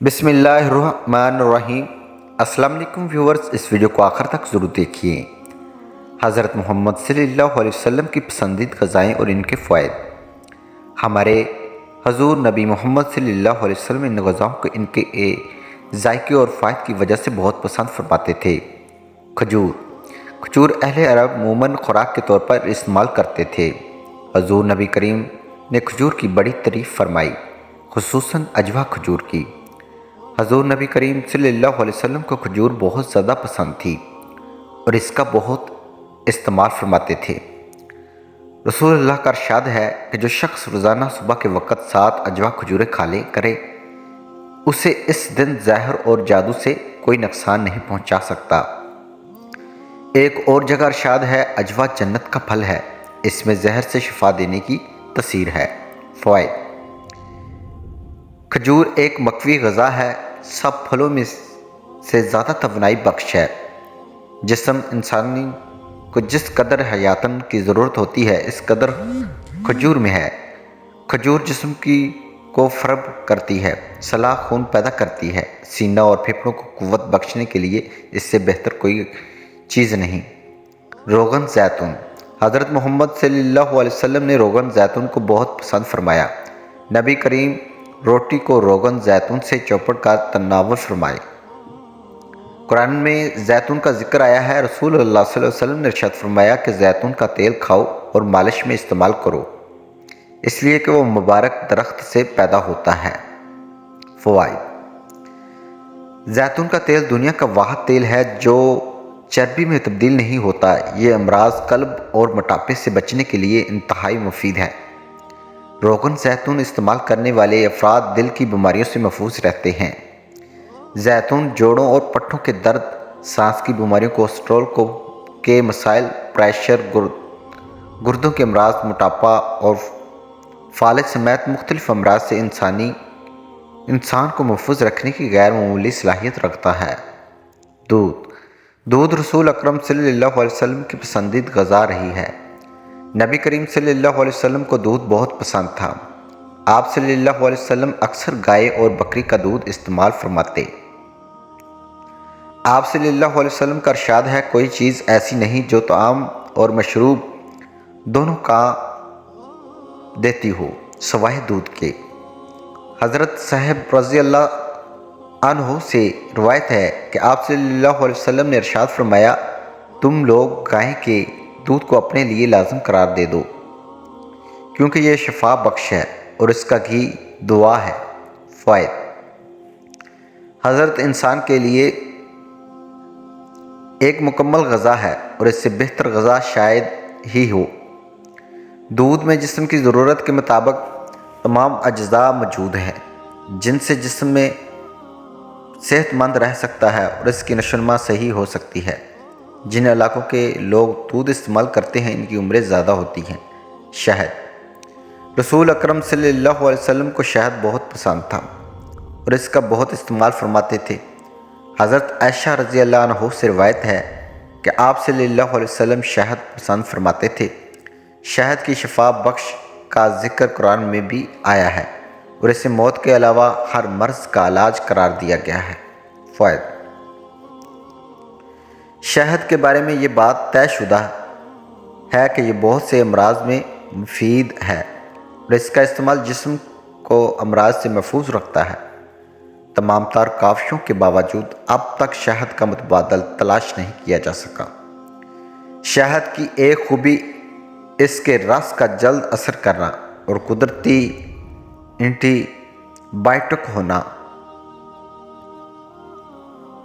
بسم اللہ الرحمن الرحیم۔ السلام علیکم ویورز، اس ویڈیو کو آخر تک ضرور دیکھیے۔ حضرت محمد صلی اللہ علیہ وسلم کی پسندیدہ غذائیں اور ان کے فوائد۔ ہمارے حضور نبی محمد صلی اللہ علیہ وسلم ان غذاؤں کو ان کے ذائقے اور فوائد کی وجہ سے بہت پسند فرماتے تھے۔ کھجور اہل عرب عموماً خوراک کے طور پر استعمال کرتے تھے۔ حضور نبی کریم نے کھجور کی بڑی تعریف فرمائی، خصوصاً اجوا کھجور کی۔ حضور نبی کریم صلی اللہ علیہ وسلم کو کھجور بہت زیادہ پسند تھی اور اس کا بہت استعمال فرماتے تھے۔ رسول اللہ کا ارشاد ہے کہ جو شخص روزانہ صبح کے وقت 7 اجوا کھجوریں کھا لے کرے، اسے اس دن زہر اور جادو سے کوئی نقصان نہیں پہنچا سکتا۔ ایک اور جگہ ارشاد ہے، اجوا جنت کا پھل ہے، اس میں زہر سے شفا دینے کی تاثیر ہے۔ فوائد۔ کھجور ایک مقوی غذا ہے، سب پھلوں میں سے زیادہ توانائی بخش ہے۔ جسم انسانی کو جس قدر حیاتن کی ضرورت ہوتی ہے اس قدر کھجور میں ہے۔ کھجور جسم کو فراہم کرتی ہے، سلاخ خون پیدا کرتی ہے، سینہ اور پھیپھڑوں کو قوت بخشنے کے لیے اس سے بہتر کوئی چیز نہیں۔ روغن زیتون۔ حضرت محمد صلی اللہ علیہ وسلم نے روغن زیتون کو بہت پسند فرمایا۔ نبی کریم روٹی کو روغن زیتون سے چوپڑ کا تناول فرمائے۔ قرآن میں زیتون کا ذکر آیا ہے۔ رسول اللہ صلی اللہ علیہ وسلم نے ارشاد فرمایا کہ زیتون کا تیل کھاؤ اور مالش میں استعمال کرو، اس لیے کہ وہ مبارک درخت سے پیدا ہوتا ہے۔ فوائد۔ زیتون کا تیل دنیا کا واحد تیل ہے جو چربی میں تبدیل نہیں ہوتا۔ یہ امراض قلب اور موٹاپے سے بچنے کے لیے انتہائی مفید ہے۔ روغن زیتون استعمال کرنے والے افراد دل کی بیماریوں سے محفوظ رہتے ہیں۔ زیتون جوڑوں اور پٹھوں کے درد، سانس کی بیماریوں، کولیسٹرول کے مسائل، پریشر، گردوں کے امراض، موٹاپا اور فالج سمیت مختلف امراض سے انسان کو محفوظ رکھنے کی غیر معمولی صلاحیت رکھتا ہے۔ دودھ رسول اکرم صلی اللہ علیہ وسلم کی پسندیدہ غذا رہی ہے۔ نبی کریم صلی اللہ علیہ وسلم کو دودھ بہت پسند تھا۔ آپ صلی اللہ علیہ وسلم اکثر گائے اور بکری کا دودھ استعمال فرماتے۔ آپ صلی اللہ علیہ وسلم کا ارشاد ہے، کوئی چیز ایسی نہیں جو طعام اور مشروب دونوں کا دیتی ہو سوائے دودھ کے۔ حضرت صہیب رضی اللہ عنہ سے روایت ہے کہ آپ صلی اللہ علیہ وسلم نے ارشاد فرمایا، تم لوگ گائے کے دودھ کو اپنے لیے لازم قرار دے دو، کیونکہ یہ شفا بخش ہے اور اس کا گھی دوا ہے۔ فوائد۔ حضرت انسان کے لیے ایک مکمل غذا ہے اور اس سے بہتر غذا شاید ہی ہو۔ دودھ میں جسم کی ضرورت کے مطابق تمام اجزاء موجود ہیں جن سے جسم میں صحت مند رہ سکتا ہے اور اس کی نشو و نما صحیح ہو سکتی ہے۔ جن علاقوں کے لوگ دودھ استعمال کرتے ہیں ان کی عمریں زیادہ ہوتی ہیں۔ شہد۔ رسول اکرم صلی اللہ علیہ وسلم کو شہد بہت پسند تھا اور اس کا بہت استعمال فرماتے تھے۔ حضرت عائشہ رضی اللہ عنہ سے روایت ہے کہ آپ صلی اللہ علیہ وسلم شہد پسند فرماتے تھے۔ شہد کی شفا بخش کا ذکر قرآن میں بھی آیا ہے اور اسے موت کے علاوہ ہر مرض کا علاج قرار دیا گیا ہے۔ فوائد۔ شہد کے بارے میں یہ بات طے شدہ ہے کہ یہ بہت سے امراض میں مفید ہے اور اس کا استعمال جسم کو امراض سے محفوظ رکھتا ہے۔ تمام تر کاوشوں کے باوجود اب تک شہد کا متبادل تلاش نہیں کیا جا سکا۔ شہد کی ایک خوبی اس کے رس کا جلد اثر کرنا اور قدرتی اینٹی بائیوٹک ہونا۔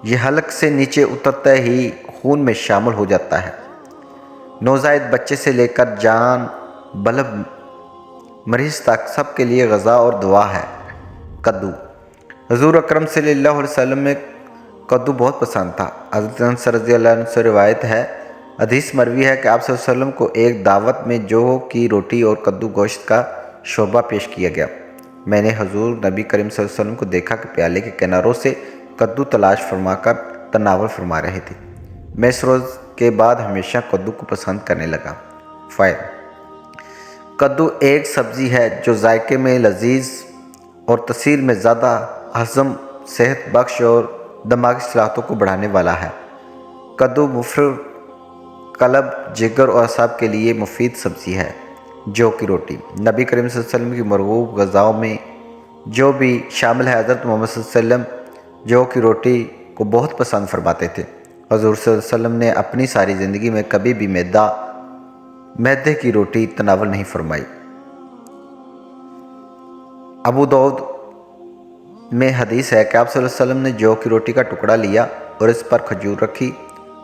یہ حلق سے نیچے اترتے ہی خون میں شامل ہو جاتا ہے۔ نوزائیدہ بچے سے لے کر جان بلغ مریض تک سب کے لیے غذا اور دوا ہے۔ کدو۔ حضور اکرم صلی اللہ علیہ وسلم میں کدو بہت پسند تھا۔ حضرت انس رضی اللہ عنہ سے روایت ہے، حدیث مروی ہے کہ آپ صلی اللہ علیہ وسلم کو ایک دعوت میں جو کی روٹی اور کدو گوشت کا شوربہ پیش کیا گیا۔ میں نے حضور نبی کریم صلی اللہ علیہ وسلم کو دیکھا کہ پیالے کے کناروں سے کدو تلاش فرما کر تناول فرما رہے تھے۔ میں اس روز کے بعد ہمیشہ کدو کو پسند کرنے لگا۔ فوائد۔ کدو ایک سبزی ہے جو ذائقے میں لذیذ اور تاثیر میں زیادہ ہضم صحت بخش اور دماغی صلاحیتوں کو بڑھانے والا ہے۔ کدو مفید قلب، جگر اور اعصاب کے لیے مفید سبزی ہے۔ جو کی روٹی نبی کریم صلی اللہ علیہ وسلم کی مرغوب غذاؤں میں جو بھی شامل ہے۔ حضرت محمد صلی اللہ علیہ وسلم جو کی روٹی کو بہت پسند فرماتے تھے۔ حضور صلی اللہ علیہ وسلم نے اپنی ساری زندگی میں کبھی بھی میدے کی روٹی تناول نہیں فرمائی۔ ابو داؤد میں حدیث ہے کہ آپ صلی اللہ علیہ وسلم نے جو کی روٹی کا ٹکڑا لیا اور اس پر کھجور رکھی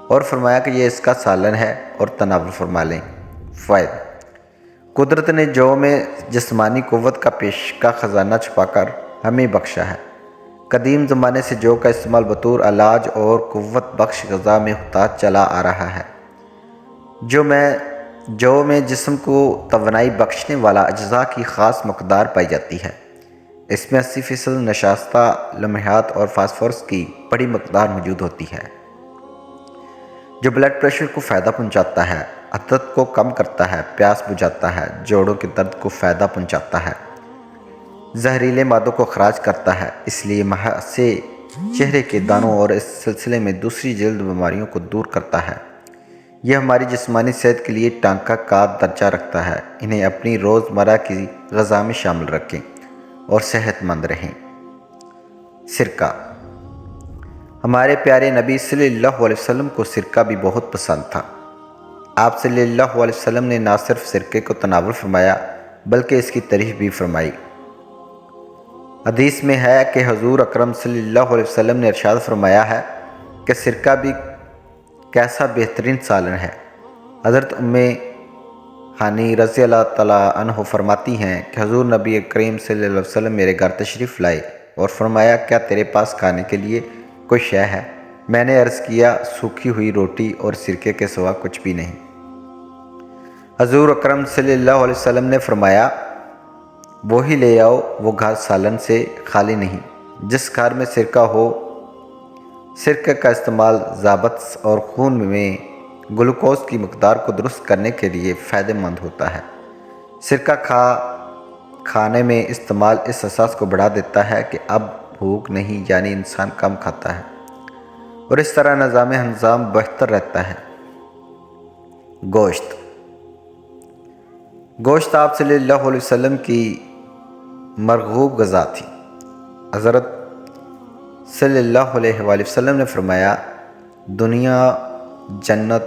اور فرمایا کہ یہ اس کا سالن ہے اور تناول فرما لیں۔ فوائد: قدرت نے جو میں جسمانی قوت کا خزانہ چھپا کر ہمیں بخشا ہے۔ قدیم زمانے سے جو کا استعمال بطور علاج اور قوت بخش غذا میں ہوتا چلا آ رہا ہے۔ جو میں جسم کو توانائی بخشنے والا اجزاء کی خاص مقدار پائی جاتی ہے۔ اس میں 80% نشاستہ لمحات اور فاسفورس کی بڑی مقدار موجود ہوتی ہے، جو بلڈ پریشر کو فائدہ پہنچاتا ہے، عطت کو کم کرتا ہے، پیاس بجھاتا ہے، جوڑوں کے درد کو فائدہ پہنچاتا ہے، زہریلے مادوں کو خارج کرتا ہے، اس لیے ماہ سے چہرے کے دانوں اور اس سلسلے میں دوسری جلد بیماریوں کو دور کرتا ہے۔ یہ ہماری جسمانی صحت کے لیے ٹانکہ کا درجہ رکھتا ہے۔ انہیں اپنی روزمرہ کی غذا میں شامل رکھیں اور صحت مند رہیں۔ سرکہ ہمارے پیارے نبی صلی اللہ علیہ وسلم کو سرکہ بھی بہت پسند تھا۔ آپ صلی اللہ علیہ وسلم نے نہ صرف سرکے کو تناول فرمایا بلکہ اس کی تعریف بھی فرمائی۔ حدیث میں ہے کہ حضور اکرم صلی اللہ علیہ وسلم نے ارشاد فرمایا ہے کہ سرکہ بھی کیسا بہترین سالن ہے۔ حضرت ام ہانی رضی اللہ تعالیٰ عنہ فرماتی ہیں کہ حضور نبی کریم صلی اللہ علیہ وسلم میرے گھر تشریف لائے اور فرمایا کیا تیرے پاس کھانے کے لیے کوئی شے ہے؟ میں نے عرض کیا سوکھی ہوئی روٹی اور سرکے کے سوا کچھ بھی نہیں۔ حضور اکرم صلی اللہ علیہ وسلم نے فرمایا وہی لے آؤ، وہ گھر سالن سے خالی نہیں۔ جس گھر میں سرکہ ہو، سرکے کا استعمال ضابط اور خون میں گلوکوز کی مقدار کو درست کرنے کے لیے فائدہ مند ہوتا ہے۔ سرکہ کھانے میں استعمال اس احساس کو بڑھا دیتا ہے کہ اب بھوک نہیں، یعنی انسان کم کھاتا ہے اور اس طرح نظام ہضم بہتر رہتا ہے۔ گوشت آپ صلی اللہ علیہ وسلم کی مرغوب غذا تھی۔ حضرت صلی اللہ علیہ وآلہ وسلم نے فرمایا دنیا جنت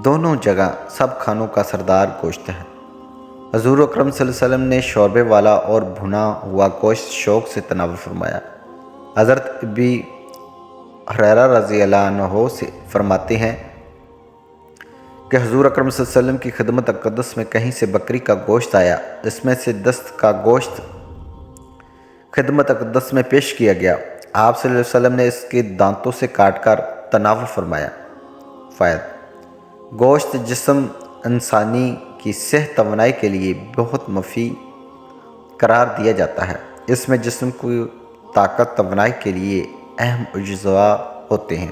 دونوں جگہ سب کھانوں کا سردار گوشت ہے۔ حضور اکرم صلی اللہ علیہ وسلم نے شوربے والا اور بھنا ہوا گوشت شوق سے تناول فرمایا۔ حضرت ابی ہریرہ رضی اللہ عنہ سے فرماتے ہیں کہ حضور اکرم صلی اللہ علیہ وسلم کی خدمت اقدس میں کہیں سے بکری کا گوشت آیا، اس میں سے دست کا گوشت خدمت اقدس میں پیش کیا گیا۔ آپ صلی اللہ علیہ وسلم نے اس کے دانتوں سے کاٹ کر تناول فرمایا۔ فائد: گوشت جسم انسانی کی صحت توانائی کے لیے بہت مفید قرار دیا جاتا ہے۔ اس میں جسم کو طاقت توانائی کے لیے اہم اجزاء ہوتے ہیں۔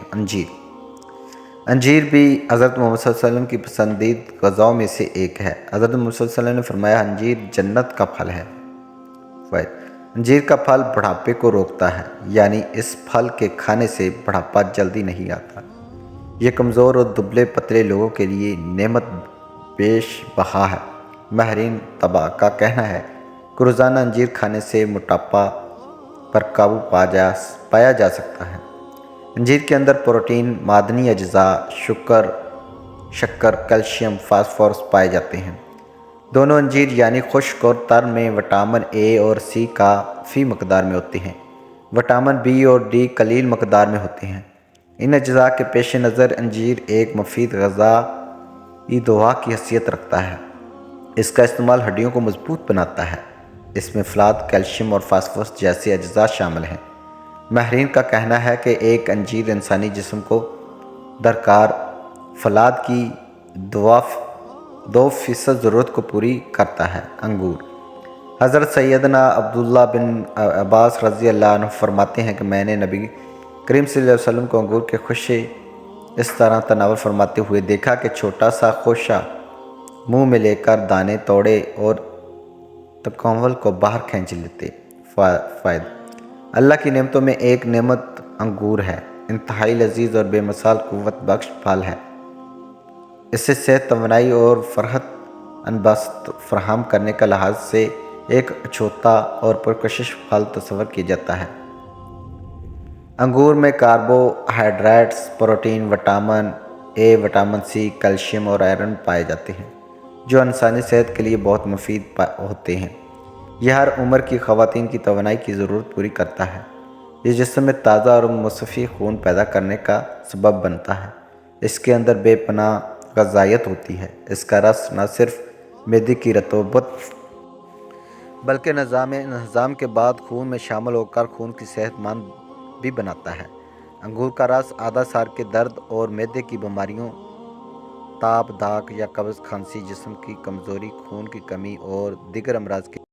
انجیر بھی حضرت محمد صلی اللہ علیہ وسلم کی پسندیدہ غذاؤں میں سے ایک ہے۔ حضرت محمد صلی اللہ علیہ وسلم نے فرمایا انجیر جنت کا پھل ہے۔ فائد: انجیر کا پھل بڑھاپے کو روکتا ہے، یعنی اس پھل کے کھانے سے بڑھاپا جلدی نہیں آتا۔ یہ کمزور اور دبلے پتلے لوگوں کے لیے نعمت بیش بہا ہے۔ ماہرین طب کا کہنا ہے کہ روزانہ انجیر کھانے سے موٹاپا پر قابو پایا جا سکتا ہے۔ انجیر کے اندر پروٹین، معدنی اجزاء، شکر، کیلشیم، فاسفورس پائے جاتے ہیں۔ دونوں انجیر یعنی خشک اور تر میں وٹامن اے اور سی کافی مقدار میں ہوتے ہیں۔ وٹامن بی اور ڈی قلیل مقدار میں ہوتے ہیں۔ ان اجزاء کے پیش نظر انجیر ایک مفید غذائی دوا کی حیثیت رکھتا ہے۔ اس کا استعمال ہڈیوں کو مضبوط بناتا ہے۔ اس میں فولاد، کیلشیم اور فاسفورس جیسے اجزاء شامل ہیں۔ ماہرین کا کہنا ہے کہ ایک انجیر انسانی جسم کو درکار فولاد کی 2% ضرورت کو پوری کرتا ہے۔ انگور حضرت سیدنا عبداللہ بن عباس رضی اللہ عنہ فرماتے ہیں کہ میں نے نبی کریم صلی اللہ علیہ وسلم کو انگور کے خوشے اس طرح تناول فرماتے ہوئے دیکھا کہ چھوٹا سا خوشہ منہ میں لے کر دانے توڑے اور تکونول کو باہر کھینچ لیتے۔ فائد۔ اللہ کی نعمتوں میں ایک نعمت انگور ہے، انتہائی لذیذ اور بے مثال قوت بخش پھل ہے۔ اس سے صحت، توانائی اور فرحت انبسط فراہم کرنے کا لحاظ سے ایک اچھوتا اور پرکشش پھل تصور کیا جاتا ہے۔ انگور میں carbohydrates, protein, vitamin A, vitamin C, calcium اور آئرن پائے جاتے ہیں، جو انسانی صحت کے لیے بہت مفید ہوتے ہیں۔ یہ ہر عمر کی خواتین کی توانائی کی ضرورت پوری کرتا ہے۔ یہ جسم میں تازہ اور مصفی خون پیدا کرنے کا سبب بنتا ہے۔ اس کے اندر بے پناہ غذائیت ہوتی ہے۔ اس کا رس نہ صرف معدے کی رطوبت بلکہ نظام کے بعد خون میں شامل ہو کر خون کی صحت مند بھی بناتا ہے۔ انگور کا رس اعضاء سار کے درد اور معدے کی بیماریوں، تاپ، دھاک یا قبض، کھانسی، جسم کی کمزوری، خون کی کمی اور دیگر امراض کے